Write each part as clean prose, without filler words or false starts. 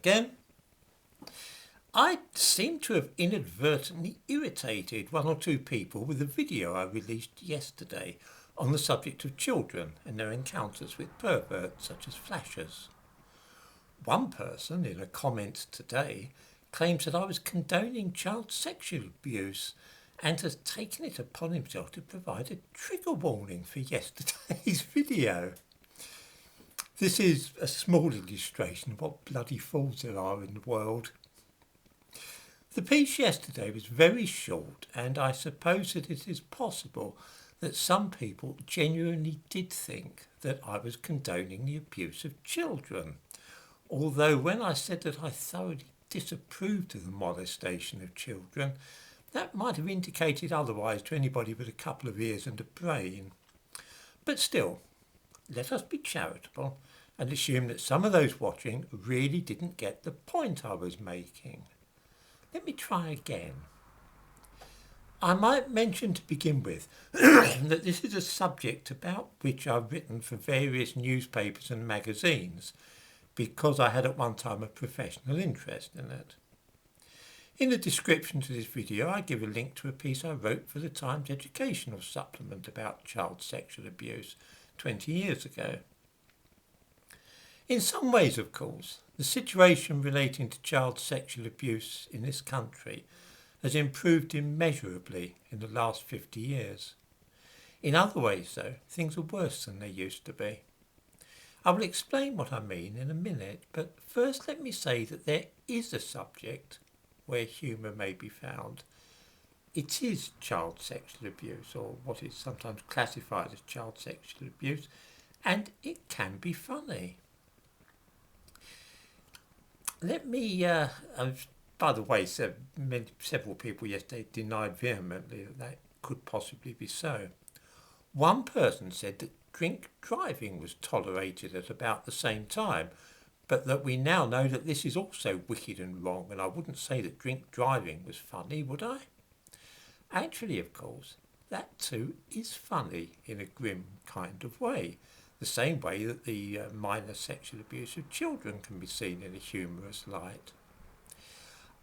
again. I seem to have inadvertently irritated one or two people with a video I released yesterday on the subject of children and their encounters with perverts such as flashers. One person in a comment today claims that I was condoning child sexual abuse and has taken it upon himself to provide a trigger warning for yesterday's video. This is a small illustration of what bloody fools there are in the world. The piece yesterday was very short, and I suppose that it is possible that some people genuinely did think that I was condoning the abuse of children. Although when I said that I thoroughly disapproved of the molestation of children, that might have indicated otherwise to anybody with a couple of ears and a brain. But still, let us be charitable and assume that some of those watching really didn't get the point I was making. Let me try again. I might mention to begin with that this is a subject about which I've written for various newspapers and magazines because I had at one time a professional interest in it. In the description to this video, I give a link to a piece I wrote for the Times educational supplement about child sexual abuse 20 years ago. In some ways, of course, the situation relating to child sexual abuse in this country has improved immeasurably in the last 50 years. In other ways, though, things are worse than they used to be. I will explain what I mean in a minute, but first let me say that there is a subject where humour may be found. It is child sexual abuse, or what is sometimes classified as child sexual abuse, and it can be funny. Let me, by the way, several people yesterday denied vehemently that could possibly be so. One person said that drink driving was tolerated at about the same time, but that we now know that this is also wicked and wrong, and I wouldn't say that drink driving was funny, would I? Actually, of course, that too is funny in a grim kind of way. The same way that the minor sexual abuse of children can be seen in a humorous light.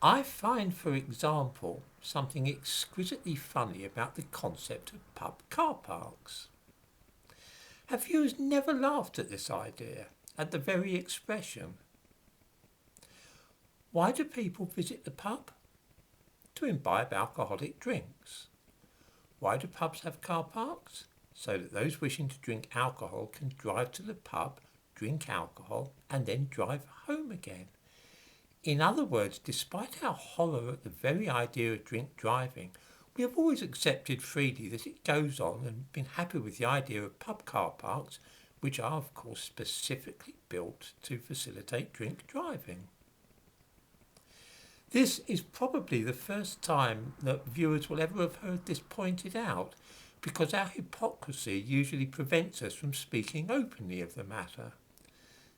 I find, for example, something exquisitely funny about the concept of pub car parks. Have viewers never laughed at this idea, at the very expression? Why do people visit the pub? To imbibe alcoholic drinks. Why do pubs have car parks? So that those wishing to drink alcohol can drive to the pub, drink alcohol, and then drive home again. In other words, despite our horror at the very idea of drink driving, we have always accepted freely that it goes on and been happy with the idea of pub car parks, which are of course specifically built to facilitate drink driving. This is probably the first time that viewers will ever have heard this pointed out, because our hypocrisy usually prevents us from speaking openly of the matter.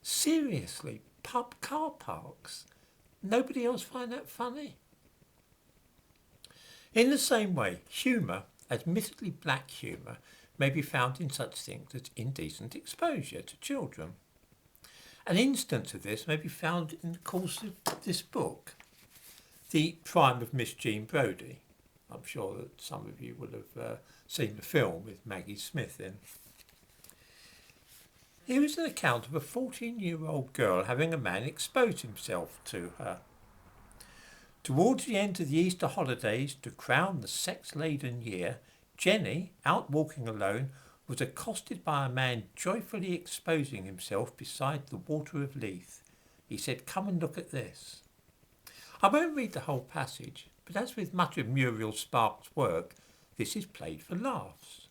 Seriously, pub car parks? Nobody else find that funny? In the same way, humour, admittedly black humour, may be found in such things as indecent exposure to children. An instance of this may be found in the course of this book, The Prime of Miss Jean Brodie. I'm sure that some of you will have seen the film with Maggie Smith in. Here is an account of a 14-year-old girl having a man expose himself to her. Towards the end of the Easter holidays, to crown the sex-laden year, Jenny, out walking alone, was accosted by a man joyfully exposing himself beside the water of Leith. He said, "Come and look at this." I won't read the whole passage, but as with much of Muriel Sparks' work, this is played for laughs.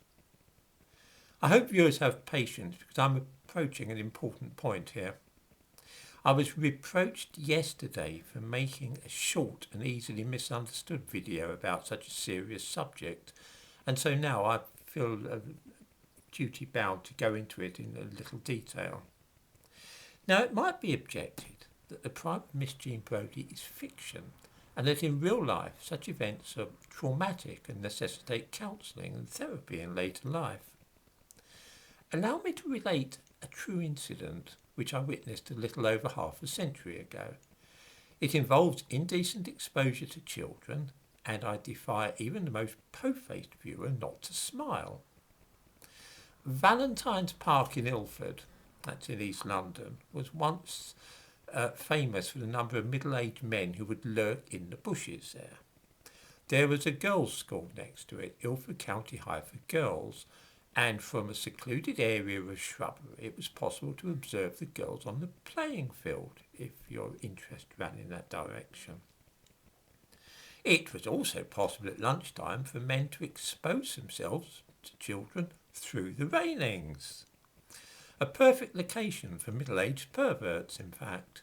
I hope viewers have patience because I'm approaching an important point here. I was reproached yesterday for making a short and easily misunderstood video about such a serious subject, and so now I feel duty bound to go into it in a little detail. Now, it might be objected that The Prime of Miss Jean Brodie is fiction, and that in real life such events are traumatic and necessitate counselling and therapy in later life. Allow me to relate a true incident which I witnessed a little over half a century ago, It involves indecent exposure to children, and I defy even the most po-faced viewer not to smile. Valentine's Park in Ilford, that's in East London, was once famous for the number of middle-aged men who would lurk in the bushes there. There was a girls' school next to it, Ilford County High for Girls, and from a secluded area of shrubbery it was possible to observe the girls on the playing field, if your interest ran in that direction. It was also possible at lunchtime for men to expose themselves to children through the railings. A perfect location for middle-aged perverts, in fact.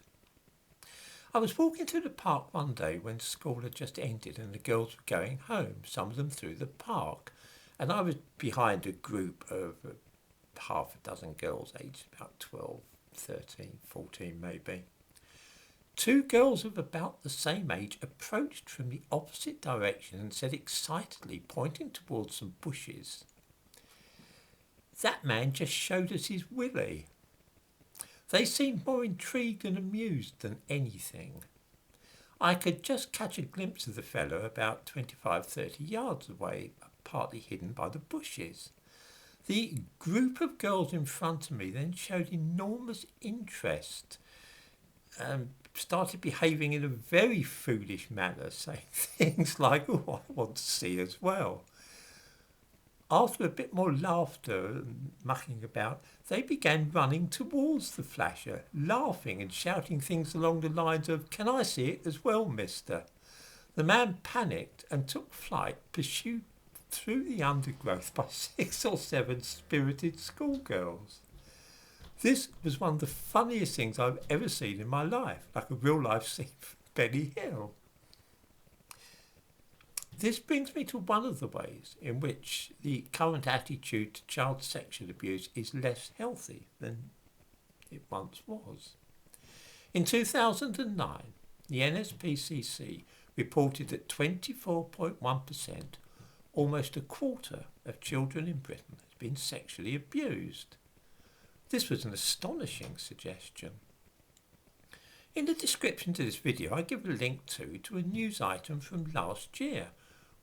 I was walking through the park one day when school had just ended and the girls were going home, some of them through the park, and I was behind a group of half a dozen girls aged about 12, 13, 14 maybe. Two girls of about the same age approached from the opposite direction and said excitedly, pointing towards some bushes, "That man just showed us his willy." They seemed more intrigued and amused than anything. I could just catch a glimpse of the fellow about 25, 30 yards away, partly hidden by the bushes. The group of girls in front of me then showed enormous interest, started behaving in a very foolish manner, saying things like, "Oh, I want to see as well." After a bit more laughter and mucking about, they began running towards the flasher, laughing and shouting things along the lines of, "Can I see it as well, mister?" The man panicked and took flight, pursued through the undergrowth by 6 or 7 spirited schoolgirls. This was one of the funniest things I've ever seen in my life, like a real-life scene from Benny Hill. This brings me to one of the ways in which the current attitude to child sexual abuse is less healthy than it once was. In 2009, the NSPCC reported that 24.1%, almost a quarter of children in Britain, had been sexually abused. This was an astonishing suggestion. In the description to this video, I give a link to a news item from last year,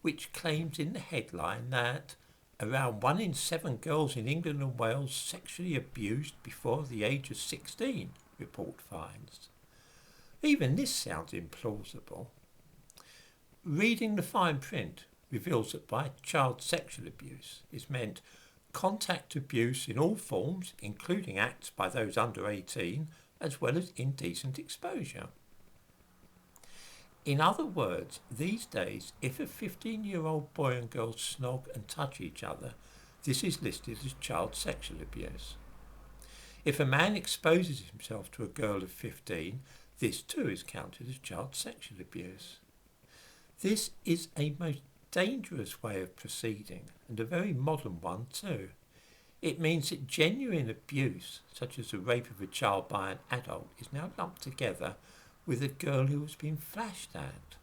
which claims in the headline that around 1 in 7 girls in England and Wales sexually abused before the age of 16, report finds. Even this sounds implausible. Reading the fine print reveals that by child sexual abuse is meant contact abuse in all forms, including acts by those under 18, as well as indecent exposure. In other words, these days, if a 15-year-old boy and girl snog and touch each other, this is listed as child sexual abuse. If a man exposes himself to a girl of 15, this too is counted as child sexual abuse. This is a most dangerous way of proceeding, and a very modern one too. It means that genuine abuse, such as the rape of a child by an adult, is now lumped together with a girl who has been flashed at.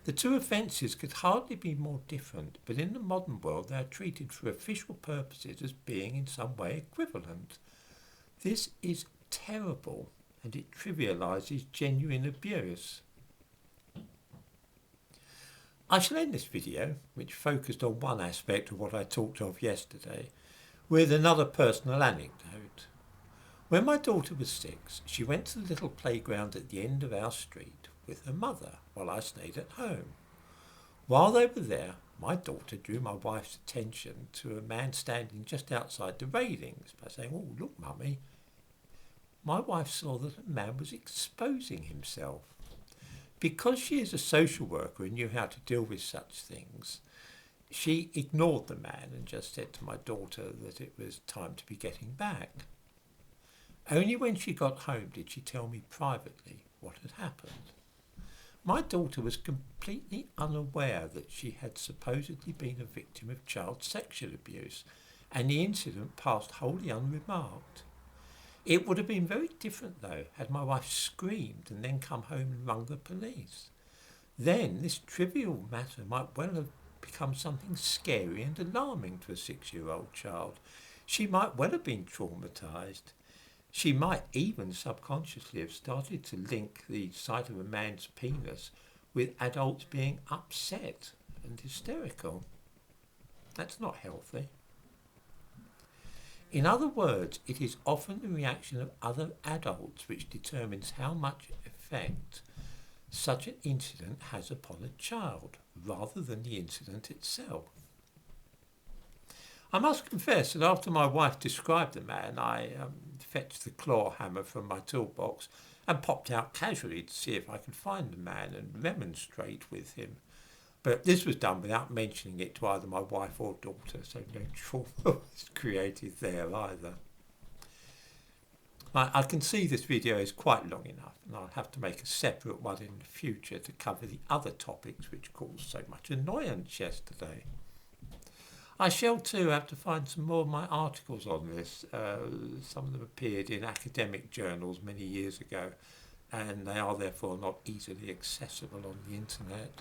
The two offences could hardly be more different, but in the modern world they are treated for official purposes as being in some way equivalent. This is terrible, and it trivialises genuine abuse. I shall end this video, which focused on one aspect of what I talked of yesterday, with another personal anecdote. When my daughter was 6, she went to the little playground at the end of our street with her mother while I stayed at home. While they were there, my daughter drew my wife's attention to a man standing just outside the railings by saying, "Oh, look, Mummy." My wife saw that a man was exposing himself. Because she is a social worker and knew how to deal with such things, she ignored the man and just said to my daughter that it was time to be getting back. Only when she got home did she tell me privately what had happened. My daughter was completely unaware that she had supposedly been a victim of child sexual abuse, and the incident passed wholly unremarked. It would have been very different, though, had my wife screamed and then come home and rung the police. Then this trivial matter might well have become something scary and alarming to a 6-year-old child. She might well have been traumatised. She might even subconsciously have started to link the sight of a man's penis with adults being upset and hysterical. That's not healthy. In other words, it is often the reaction of other adults which determines how much effect such an incident has upon a child, rather than the incident itself. I must confess that after my wife described the man, I fetched the claw hammer from my toolbox and popped out casually to see if I could find the man and remonstrate with him. But this was done without mentioning it to either my wife or daughter, so no trauma was created there either. I can see this video is quite long enough, and I'll have to make a separate one in the future to cover the other topics which caused so much annoyance yesterday. I shall too have to find some more of my articles on this. Some of them appeared in academic journals many years ago, and they are therefore not easily accessible on the internet.